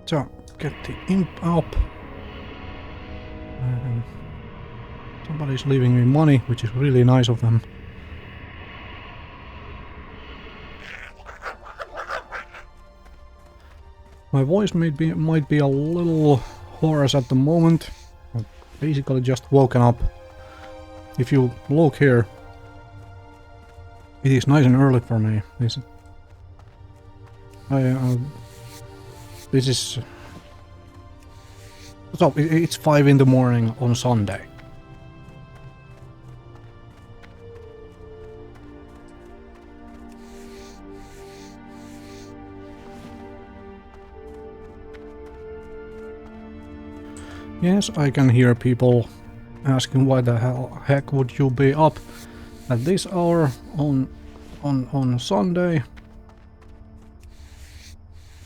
So, get the imp up. Somebody's leaving me money, which is really nice of them. My voice might be a little hoarse at the moment. I've basically just woken up. If you look here, it is nice and early for me. This is... So, it's 5 in the morning on Sunday. Yes, I can hear people asking why the heck would you be up at this hour on Sunday?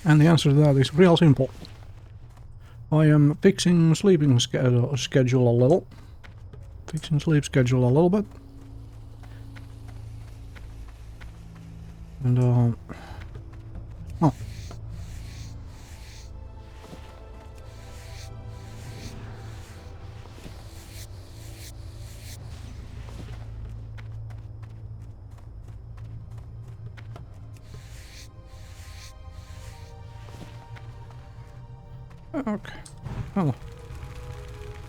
And the answer to that is real simple. I am fixing sleeping schedule a little. Fixing sleep schedule a little bit. And oh. Okay. Oh.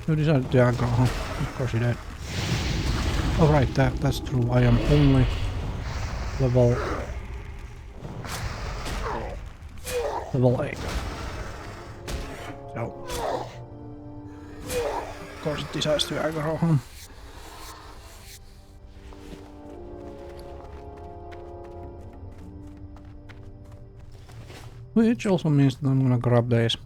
You decided to aggro, huh? Of course you did. Oh right, that's true. I am only level 8. So of course it decides to aggro, huh? Which also means that I'm gonna grab these.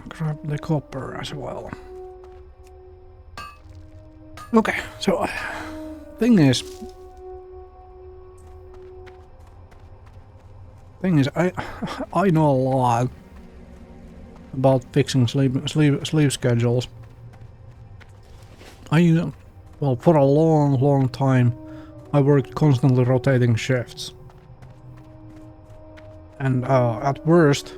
Grab the copper as well. Okay, so thing is I know a lot about fixing sleep schedules. Well, for a long time I worked constantly rotating shifts, and at worst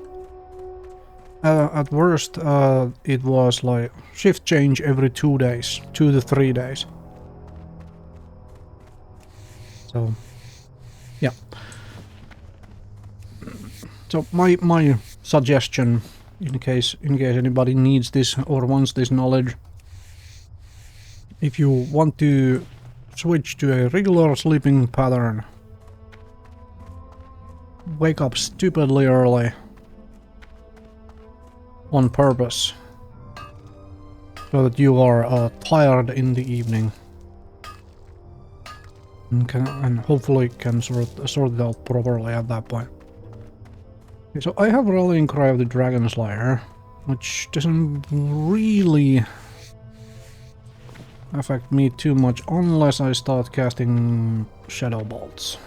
it was like shift change every 2 days, 2 to 3 days. So, yeah. So my suggestion, in case anybody needs this or wants this knowledge, if you want to switch to a regular sleeping pattern, wake up stupidly early on purpose, so that you are tired in the evening, and hopefully can sort it out properly at that point. Okay, so I have Rallying Cry of the Dragon Slayer, which doesn't really affect me too much unless I start casting Shadow Bolts.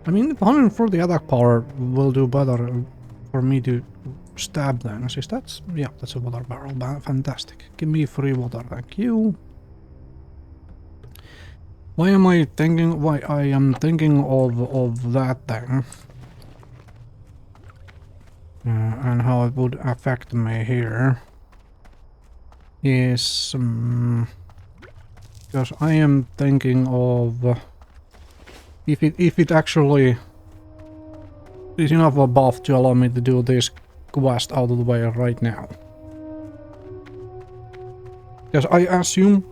I mean, 140 attack power will do better for me to stab things. Is that? Yeah, that's a water barrel. Fantastic. Give me free water, thank you. Why I am thinking of that thing and how it would affect me here is because I am thinking of if it actually is enough of a buff to allow me to do this quest out of the way right now. Because I assume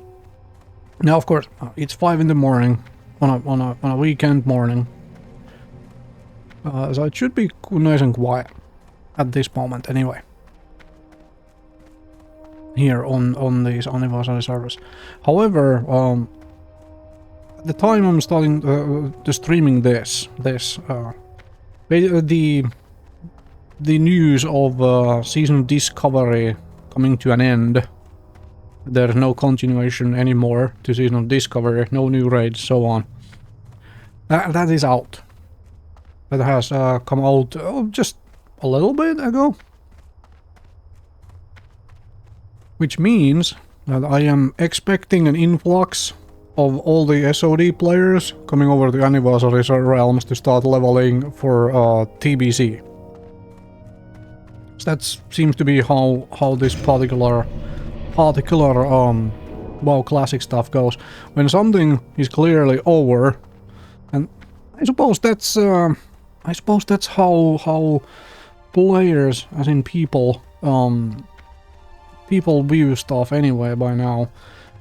now, of course, it's 5 in the morning on a weekend morning, so it should be nice and quiet at this moment anyway. Here on these anniversary servers. However, at the time I'm starting to streaming the news of season Discovery coming to an end. There's no continuation anymore to season Discovery, no new raids, so on. That is out. That has come out just a little bit ago. Which means that I am expecting an influx of all the SOD players coming over to Anniversary Realms to start leveling for TBC. That seems to be how this particular WoW Classic stuff goes. When something is clearly over, and I suppose that's how players, as in people view stuff anyway by now.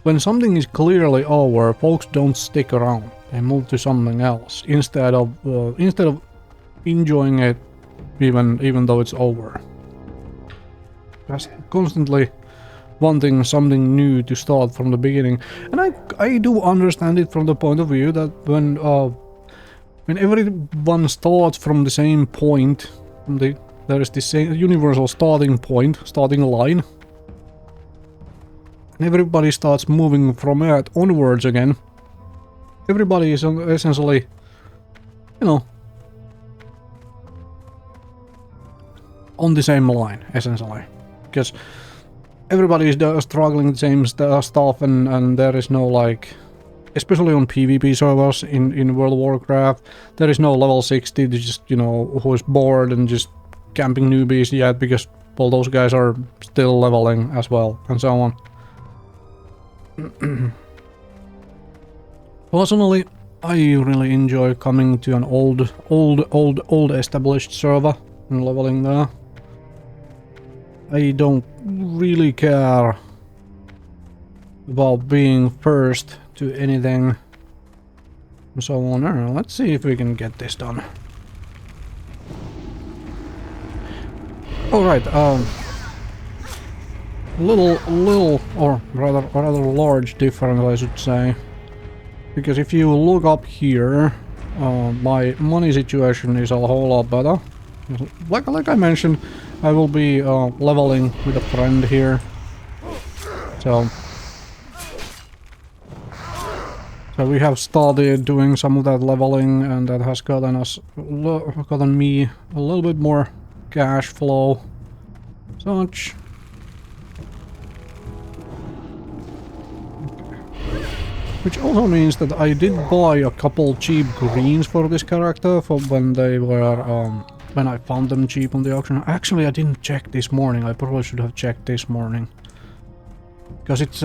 When something is clearly over, folks don't stick around. They move to something else instead of enjoying it, even though it's over. Just constantly wanting something new to start from the beginning, and I do understand it from the point of view that when everyone starts from the same point, there is this same universal starting point, starting line, and everybody starts moving from it onwards again. Everybody is essentially, you know, on the same line, essentially, because everybody is struggling the same stuff, and there is no, like, especially on PvP servers in World of Warcraft, there is no level 60 to just, you know, who is bored and just camping newbies yet, because all those guys are still leveling as well, and so on. Personally, I really enjoy coming to an old established server and leveling there. I don't really care about being first to anything and so on. Let's see if we can get this done. Alright, little or rather large difference, I should say. Because if you look up here, my money situation is a whole lot better. Like I mentioned, I will be leveling with a friend here. So we have started doing some of that leveling, and that has gotten me a little bit more cash flow. Such. Which also means that I did buy a couple cheap greens for this character for when they were when I found them cheap on the auction. Actually, I didn't check this morning. I probably should have checked this morning, because it's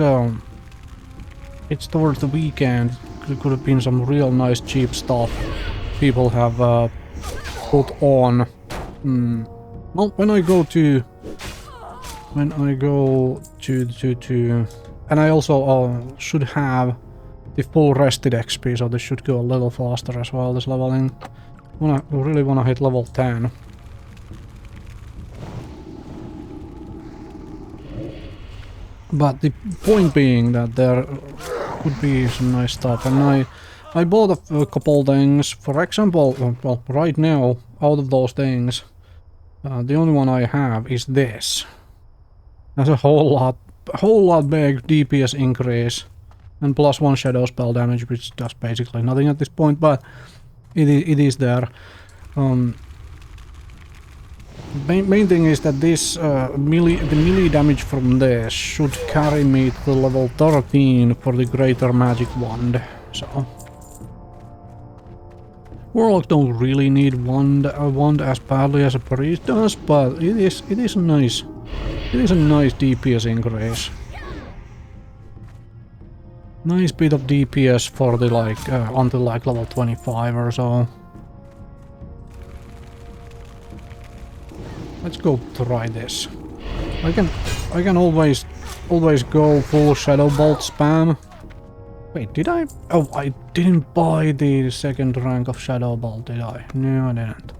towards the weekend. It could have been some real nice cheap stuff people have put on. Well, when I go to and I also should have the full rested XP, so this should go a little faster as well, this leveling. I really wanna hit level 10. But the point being that there could be some nice stuff, and I bought a couple things. For example, well, right now, out of those things, the only one I have is this. That's a whole lot big DPS increase, and plus 1 shadow spell damage, which does basically nothing at this point, but it is there. Main thing is that this the melee damage from this should carry me to the level 13 for the greater magic wand. So Warlock don't really need a wand as badly as a priest does, but it is a nice DPS increase. Nice bit of DPS for the until like level 25 or so. Let's go try this. I can always go full Shadow Bolt spam. Wait, did I? Oh, I didn't buy the second rank of Shadow Bolt, did I? No, I didn't.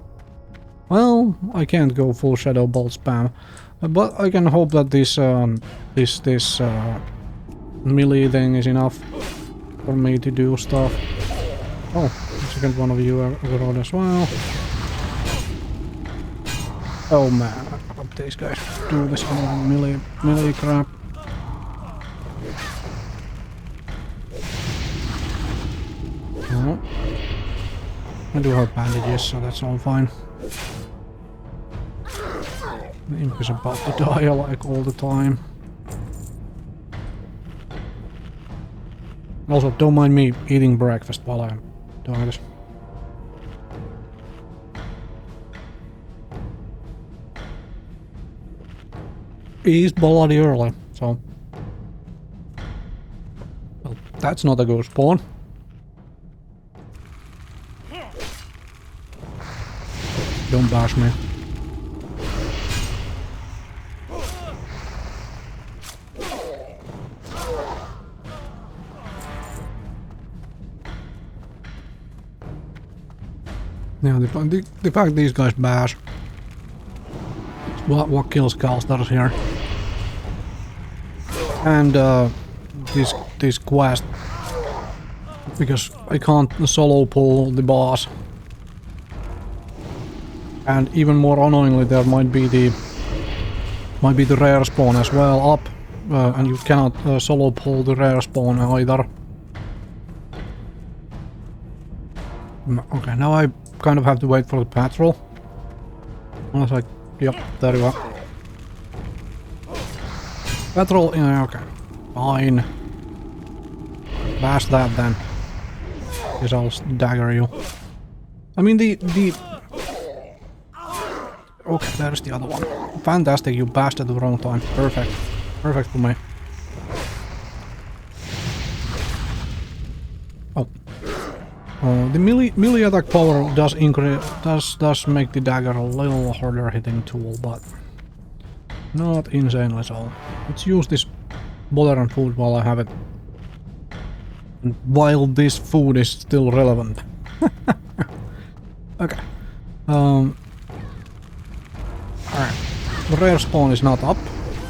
Well, I can't go full Shadow Bolt spam, but I can hope that this melee thing is enough for me to do stuff. Oh, the second one of you are on as well. Oh man, I hope these guys do this melee crap. No. I do have bandages, so that's all fine. The imp is about to die like all the time. Also, don't mind me eating breakfast while I'm doing this. It's bloody early, so... Well, that's not a good spawn. Don't bash me. Yeah, the fact these guys bash. What kills casters here. And this quest. Because I can't solo pull the boss. And even more annoyingly, there might be the rare spawn as well up, and you cannot solo pull the rare spawn either. Okay, now I kind of have to wait for the patrol. I was like, yep, there you go. Patrol, yeah, okay, fine. Bash that then. Guess I'll dagger you. I mean the. Okay, there's the other one. Fantastic, you bashed at the wrong time. Perfect. Perfect for me. Oh. The melee attack power does increase, does make the dagger a little harder hitting tool, but not insanely so. Let's use this modern food while I have it. And while this food is still relevant. Okay. Alright, the rare spawn is not up,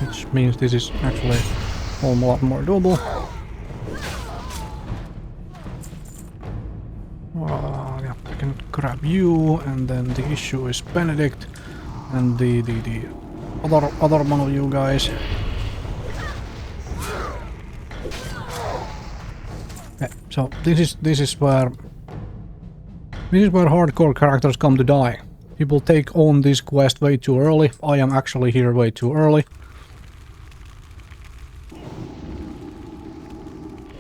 which means this is actually a lot more doable. Yeah, I can grab you, and then the issue is Benedict, and the other one of you guys. Okay, so this is where hardcore characters come to die. People take on this quest way too early. I am actually here way too early.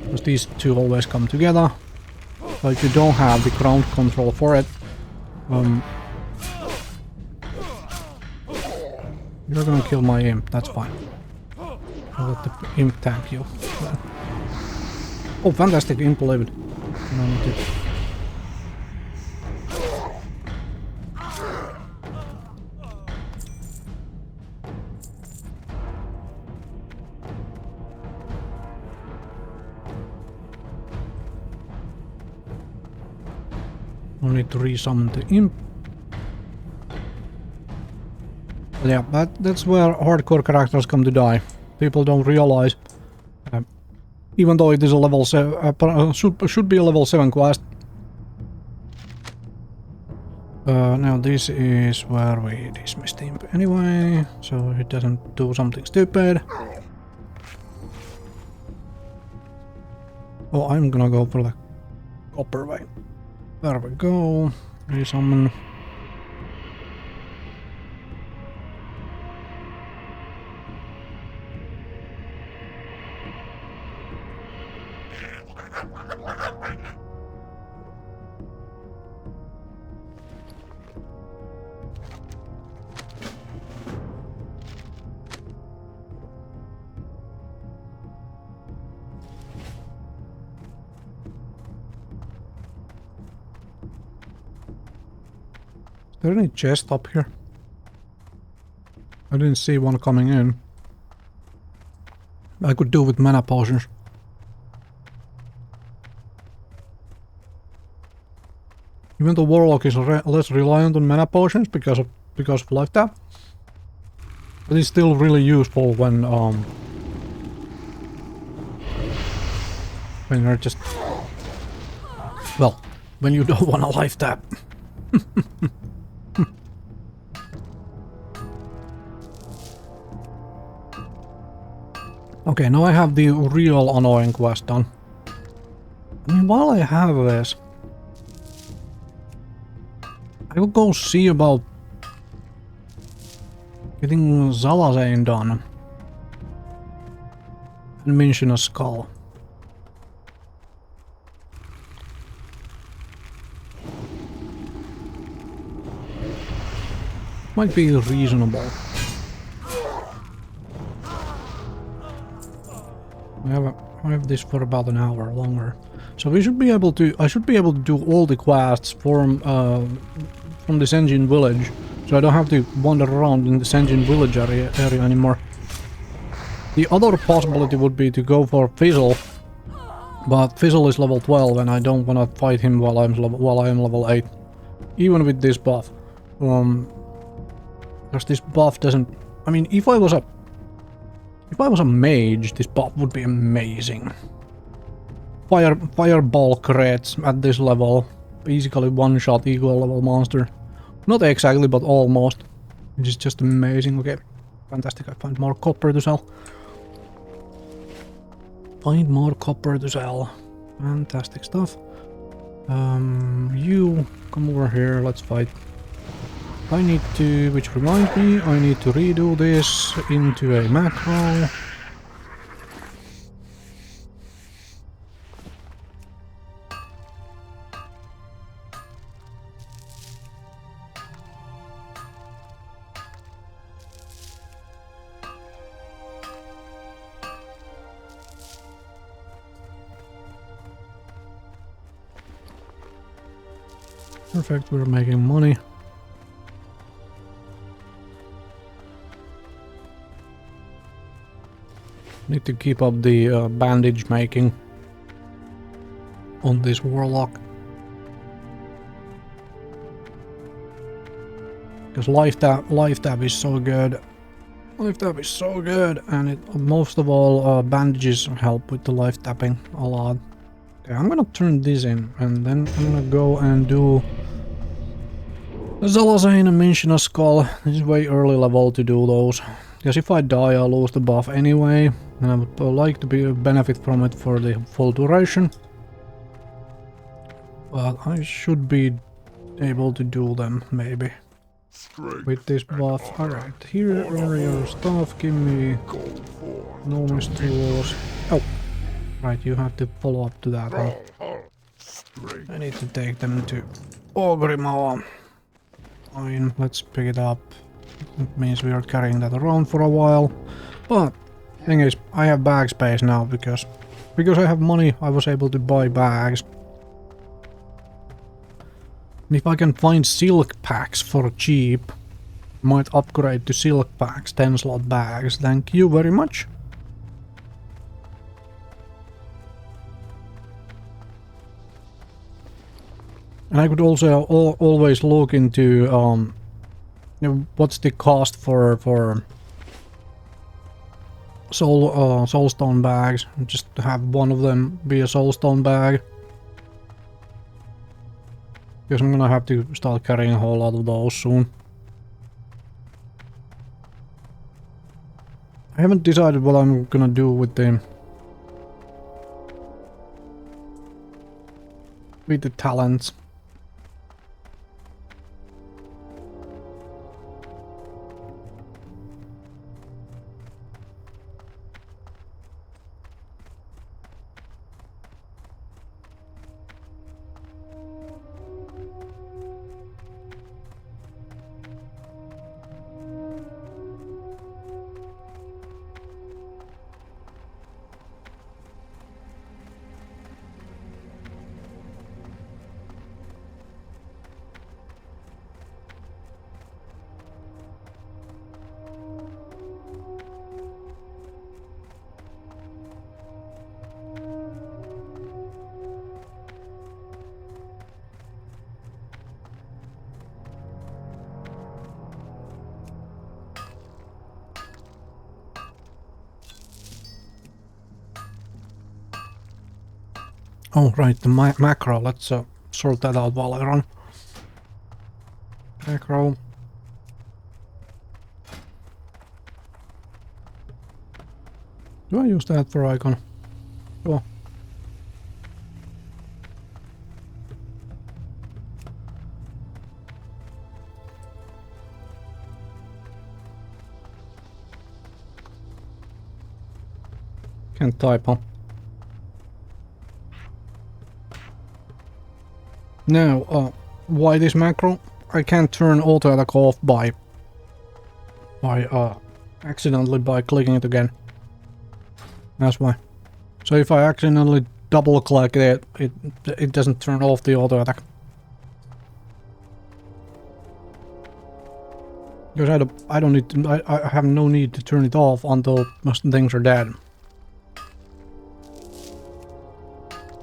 Because these two always come together. So if you don't have the ground control for it, you're gonna kill my imp, that's fine. I'll let the imp tank you. Oh, fantastic, imp lived. No need to... I need to resummon the imp. But yeah, that's where hardcore characters come to die. People don't realize, even though it is a level 7, should be a level 7 quest. Now this is where we dismiss the imp anyway, so it doesn't do something stupid. Oh, I'm gonna go for the copper vein. There we go. Resummon. Is there any chest up here? I didn't see one coming in. I could do with mana potions. Even though Warlock is less reliant on mana potions because of life tap, but it's still really useful when you're just, well, when you don't want a life tap. Okay, now I have the real annoying quest done. I mean, while I have this, I will go see about getting Zalazane done. And mention a skull. Might be reasonable. I have this for about an hour longer. So we should be able to... I should be able to do all the quests from this engine village. So I don't have to wander around in this engine village area anymore. The other possibility would be to go for Fizzle. But Fizzle is level 12 and I don't want to fight him while I am level 8. Even with this buff. Because this buff doesn't... I mean, if I was a mage, this buff would be amazing. Fireball crits at this level. Basically one-shot equal level monster. Not exactly, but almost. Which is just amazing. Okay, fantastic. I find more copper to sell. Find more copper to sell. Fantastic stuff. You come over here. Let's fight. I need to, which reminds me, I need to redo this into a macro. Perfect, we're making money. Need to keep up the bandage making on this Warlock. Because life tab is so good. Life tab is so good, and it most of all bandages help with the life tapping a lot. Okay, I'm gonna turn this in, and then I'm gonna go and do Zalazane and Minshina Skull. This is way early level to do those. Because if I die, I'll lose the buff anyway, and I would like to benefit from it for the full duration. But I should be able to do them, maybe. With this buff. Alright, here are your stuff. Give me enormous tools. Oh! Right, you have to follow up to that one. I need to take them to Ogrimmar. Fine, let's pick it up. It means we are carrying that around for a while. But thing is, I have bag space now because I have money. I was able to buy bags. And if I can find silk packs for cheap, might upgrade to silk packs, 10 slot bags. Thank you very much. And I could also always look into what's the cost for soulstone bags. Just to have one of them be a soulstone bag. Because I'm gonna have to start carrying a whole lot of those soon. I haven't decided what I'm gonna do with the talents. Oh, right, the macro. Let's sort that out while I run. Macro. Do I use that for icon? Sure. Can't type, huh? Now, why this macro? I can't turn auto attack off by accidentally by clicking it again. That's why. So if I accidentally double click it, it doesn't turn off the auto attack. Because I don't need to, I have no need to turn it off until most things are dead.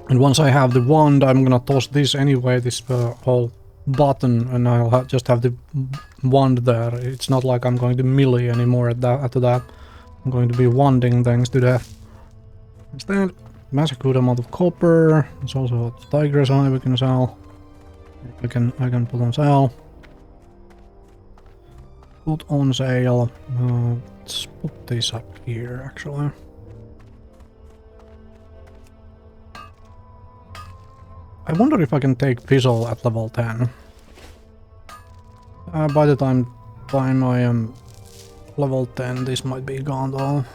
And once I have the wand, I'm gonna toss this anyway, this whole button, and I'll just have the wand there. It's not like I'm going to melee anymore after that. I'm going to be wanding things to death. Instead, massive good amount of copper. There's also a tiger's eye we can sell. I can put on sale. Put on sale. Let's put this up here actually. I wonder if I can take Fizzle at level 10. By the time I am level 10, this might be gone though.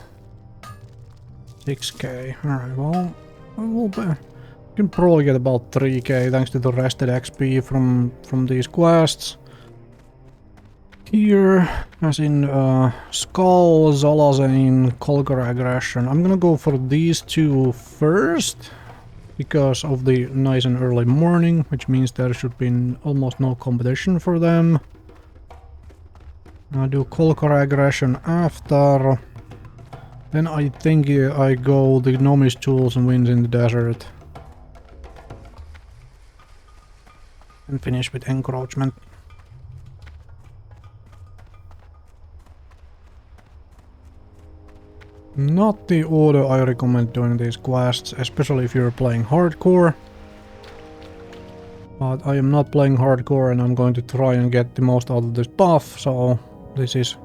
6k. Alright, well, we can probably get about 3k thanks to the rested XP from these quests. Here, as in Skull, Zolazane, Colgar Aggression. I'm gonna go for these two first, because of the nice and early morning, which means there should be almost no competition for them. I do Colgar Aggression after. Then I think I go the Gnomish Tools and Winds in the Desert. And finish with Encroachment. Not the order I recommend doing these quests, especially if you're playing hardcore. But I am not playing hardcore and I'm going to try and get the most out of this buff, so this is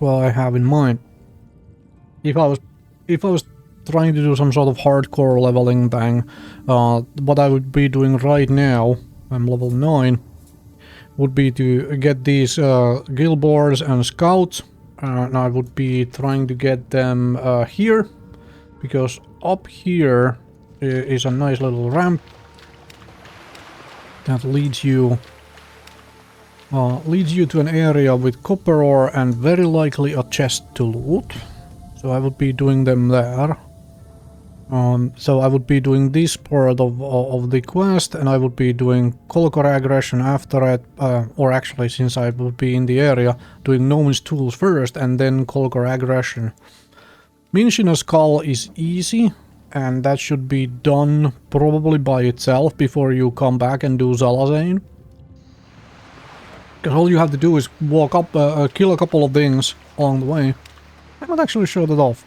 what I have in mind. If I was trying to do some sort of hardcore leveling thing, what I would be doing right now, I'm level 9, would be to get these guild boards and scouts. And I would be trying to get them here, because up here is a nice little ramp that leads you to an area with copper ore and very likely a chest to loot. So I would be doing them there. So I would be doing this part of the quest, and I would be doing Colgar Aggression after it, or actually, since I would be in the area, doing Gnomish Tools first and then Colgar Aggression. Minshina Skull is easy, and that should be done probably by itself before you come back and do Zolazane. Because all you have to do is walk up, kill a couple of things along the way. I might actually show that off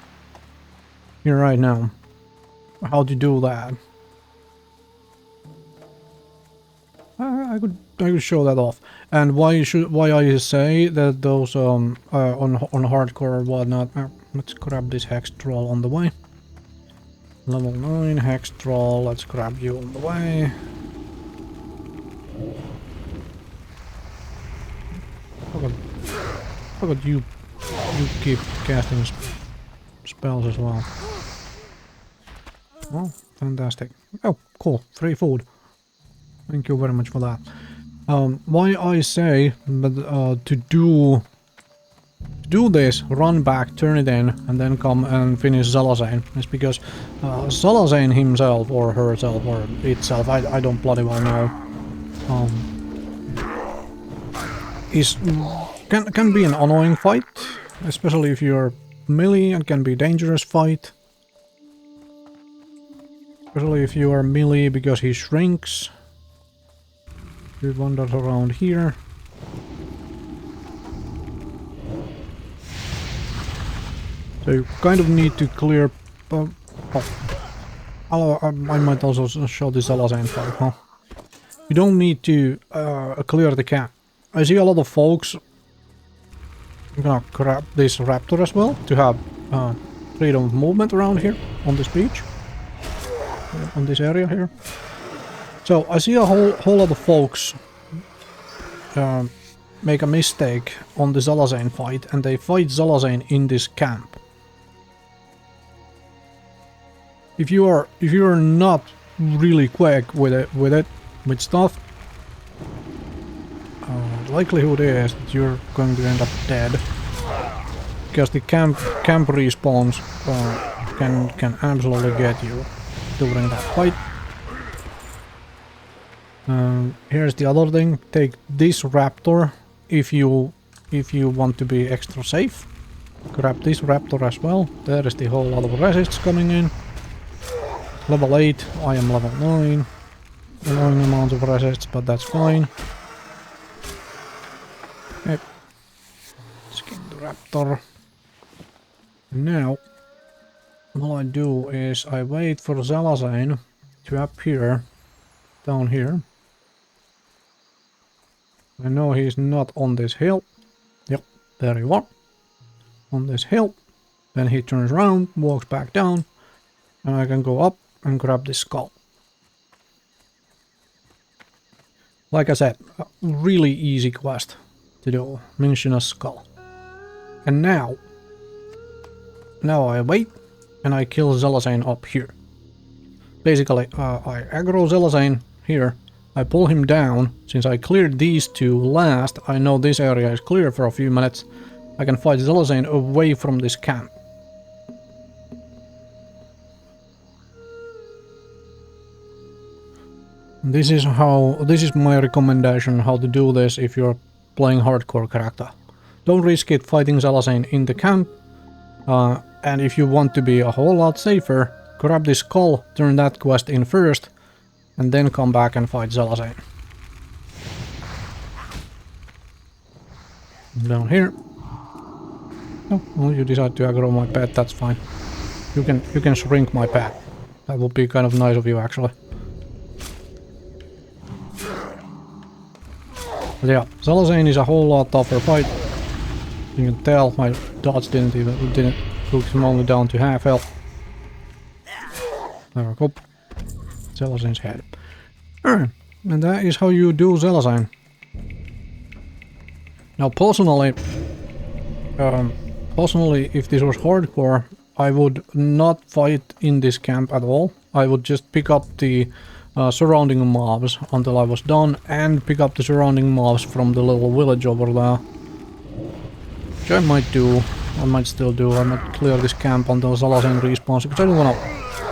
here right now. How to do that? I could show that off. And why I say that those on hardcore or whatnot. Let's grab this hex troll on the way. Level 9 hex troll. Let's grab you on the way. How about you keep casting spells as well. Oh, fantastic. Oh, cool. Free food. Thank you very much for that. Why I say to do this, run back, turn it in, and then come and finish Zolazane is because Zolazane himself, or herself, or itself, I don't bloody well know, can be an annoying fight, especially if you're melee. It can be a dangerous fight. Especially if you are melee, because he shrinks. He wanders around here. So you kind of need to clear... I might also show this Zolazane fight, huh? You don't need to clear the camp. I see a lot of folks... I'm gonna grab this raptor as well, to have freedom of movement around here, on this beach. On this area here. So I see a whole lot of folks make a mistake on the Zolazane fight, and they fight Zolazane in this camp. If you're not really quick with stuff, the likelihood is that you're going to end up dead. Because the camp respawns can absolutely get you during that fight. Here's the other thing. Take this raptor if you want to be extra safe. Grab this raptor as well. There is the whole lot of resists coming in. Level 8, I am level 9. Annoying amount of resists, but that's fine. Okay. Skin the raptor. Now, what I do is I wait for Zalazane to appear down here. I know he's not on this hill. Yep, there you are. On this hill. Then he turns around, walks back down, and I can go up and grab this skull. Like I said, a really easy quest to do. Mention a skull. And now I wait and I kill Zalazane up here. Basically, I aggro Zalazane here. I pull him down. Since I cleared these two last, I know this area is clear for a few minutes. I can fight Zalazane away from this camp. This is my recommendation how to do this if you're playing hardcore character. Don't risk it fighting Zalazane in the camp. And if you want to be a whole lot safer, grab this skull, turn that quest in first, and then come back and fight Zalazane. Down here. Oh, well, you decide to aggro my pet, that's fine. You can shrink my pet. That would be kind of nice of you, actually. But yeah, Zalazane is a whole lot tougher fight. You can tell my dots didn't took him only down to half health. There we go. Zalazane's head. Alright, and that is how you do Zalazane. Now personally, if this was hardcore, I would not fight in this camp at all. I would just pick up the surrounding mobs until I was done, and pick up the surrounding mobs from the little village over there. Which I might do. I might still do. I might clear this camp until Zalazane respawns, because I don't want to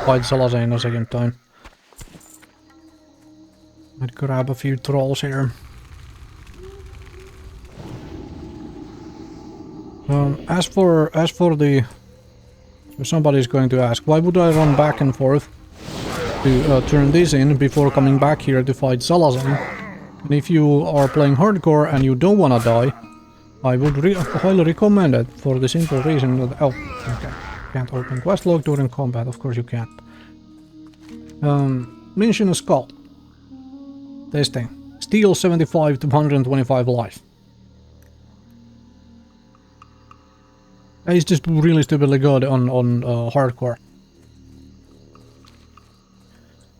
fight Zalazane a second time. I'd grab a few trolls here. As for the... Somebody's going to ask, why would I run back and forth to turn this in before coming back here to fight Zalazane? And if you are playing hardcore and you don't want to die, I would highly recommend it for the simple reason that... Oh, okay. Can't open quest log during combat, of course you can't. Mention a skull. This thing. Steal 75 to 125 life. It's just really stupidly good on hardcore.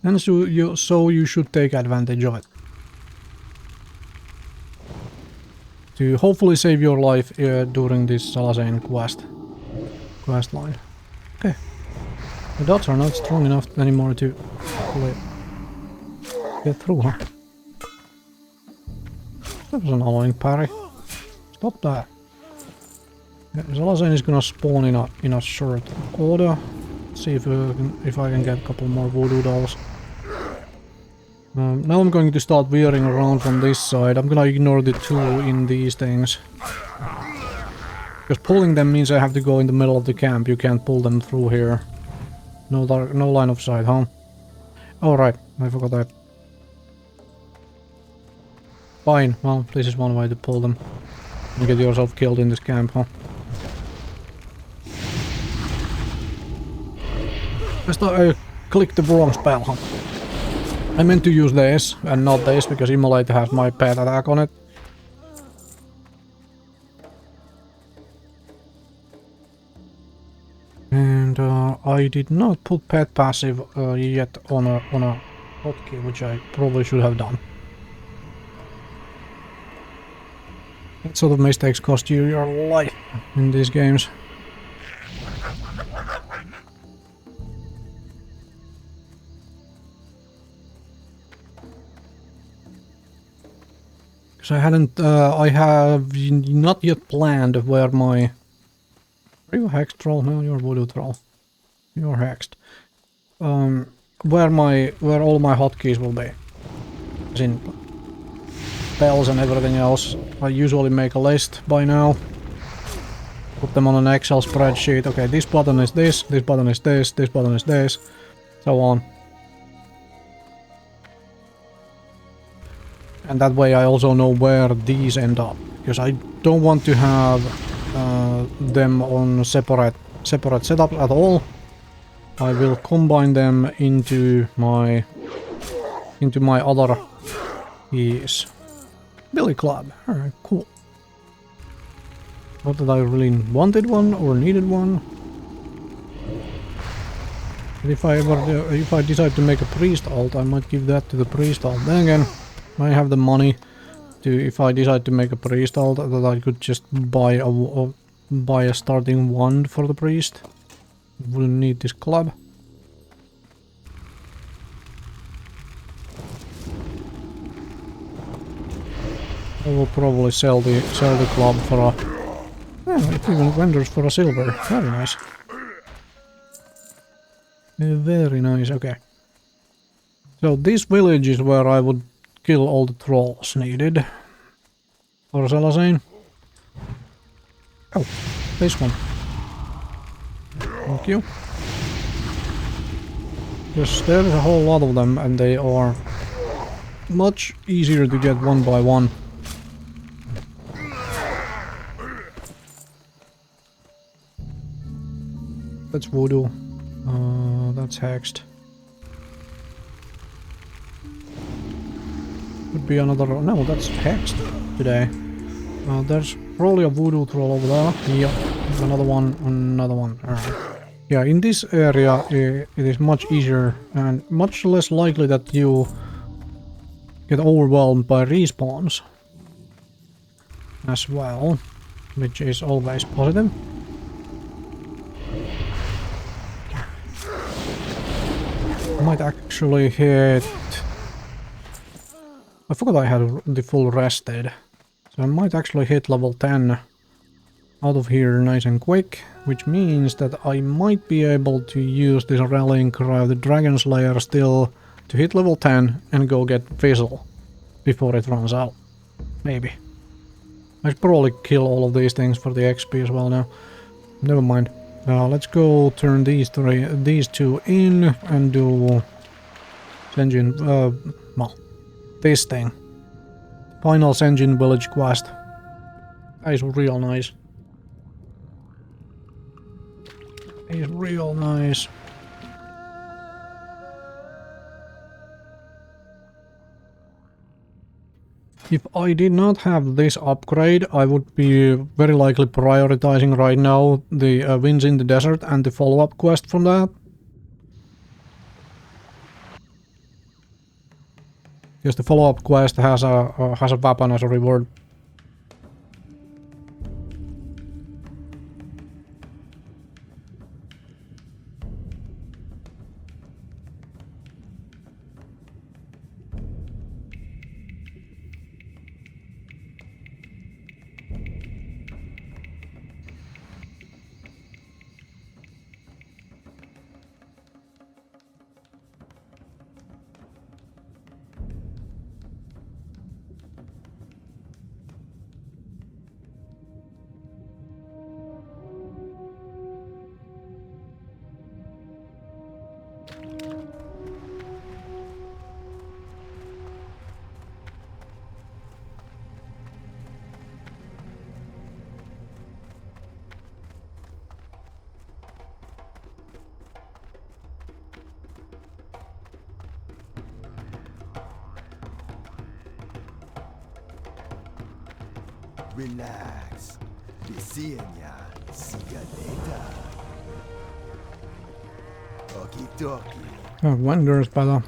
And so you should take advantage of it. To hopefully save your life during this Zalazane quest line. Okay. The dots are not strong enough anymore to get through, huh? That was an annoying parry. Stop that. Yeah, Zalazane is gonna spawn in a short order. Let's see if I can get a couple more voodoo dolls. Now I'm going to start veering around from this side. I'm gonna ignore the two in these things. Because pulling them means I have to go in the middle of the camp. You can't pull them through here. No line of sight, huh? Oh right, I forgot that. Fine, well, this is one way to pull them. You get yourself killed in this camp, huh? I clicked the wrong spell, huh? I meant to use this and not this because Immolate has my pet attack on it. And I did not put pet passive yet on a hotkey, which I probably should have done. That sort of mistakes cost you your life in these games. I hadn't, I have not yet planned where my... Are you a hexed troll? No, you're a voodoo troll. You're hexed. Where all my hotkeys will be. As in spells and everything else. I usually make a list by now. Put them on an Excel spreadsheet. Okay, this button is this button is this button is this, so on. And that way I also know where these end up, because I don't want to have them on separate setups at all. I will combine them into my other keys. Billy Club. Alright, cool. Not that I really wanted one or needed one. But if I decide to make a priest alt, I might give that to the priest alt. Then again, I have the money to, if I decide to make a priest alt, that I could just buy a starting wand for the priest. Wouldn't need this club. I will probably sell the club for a... Yeah, it even vendors for a silver. Very nice. Very nice, okay. So this village is where I would kill all the trolls needed. Or Selazane. Oh, this one. Thank you. Because there's a whole lot of them and they are much easier to get one by one. That's voodoo. That's hexed. Could be another... No, that's hexed today. There's probably a voodoo troll over there. Yep. There's another one. Another one. Alright. Yeah, in this area it is much easier and much less likely that you get overwhelmed by respawns as well, which is always positive. I might actually hit... I forgot I had the full rested. So I might actually hit level 10 out of here nice and quick, which means that I might be able to use this rallying cry of the Dragon Slayer still to hit level 10 and go get Fizzle before it runs out. Maybe. I should probably kill all of these things for the XP as well now. Never mind. Let's go turn these two in and do Senjin, well, this thing. Final Senjin village quest. That is real nice. That is real nice. If I did not have this upgrade, I would be very likely prioritizing right now the Winds in the Desert and the follow-up quest from that. Because the follow-up quest has a weapon as a reward. Relax. See you later. Okie dokie. Wonders, brother.